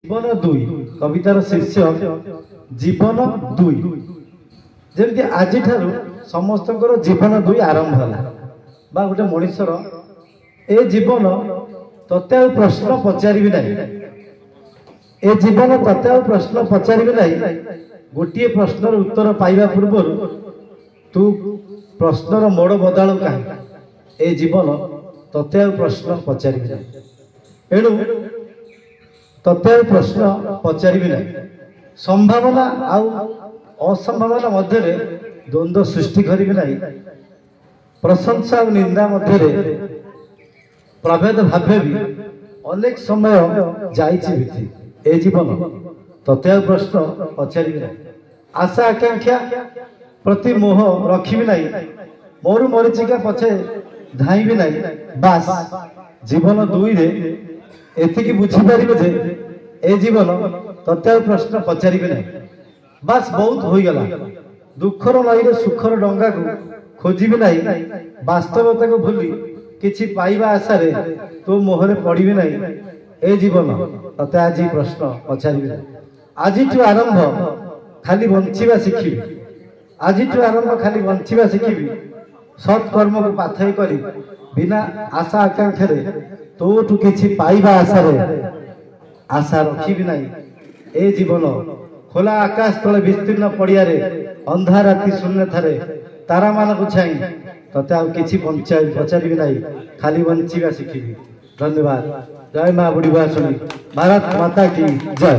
जीवन दुई कवितार शीर्षक जीवन दुई जमी आज समस्त जीवन दुई आरंभ है गोटे मनीषर ए जीवन तते प्रश्न पचारि ना ए जीवन तते प्रश्न पचारि ना गोटे प्रश्नर उत्तर पाइबा पूर्व तू प्रश्नर मोड़ बदल कहीं ए जीवन तते प्रश्न पचारि ना एणु तते प्रश्न पचारि ना संभावना असंभावना मध्य द्वंद्व सृष्टि करी ना प्रशंसा और निंदा मध्य प्रभेद भावे भी अनेक समय जाइए ए जीवन तते प्रश्न पचारि ना आशा आकांक्षा प्रति मोह रखी ना मोर मरीचिका पछे धाइबी ना बास जीवन दुई रे एतिकी बुझीपारे जे ए जीवन तते प्रश्न पचारि ना बास बहुत हो गला दुखर नई सुखर डंगा को खोजी ना वास्तवता को भूली किछि पाइबा आशा रे तो मोहरे पड़ी ना ए जीवन तते आज प्रश्न पचारि ना आज आरंभ खाली बंचिबा शिखी आज आरंभ खाली बंचिबा शिखी सत्कर्म को पाथई करी बिना आशा आकांक्षा तोठू किछि पाइबा आशा रे आशा रखी ना ए जीवन खोला आकाश तले विस्तीर्ण पड़िया अंधा राति शून्य थारे तारा मान को छाई तते आ किछि पचारि ना खाली बंचिबा शिखी। धन्यवाद। जय मां बुढ़ी भारत माता की जय।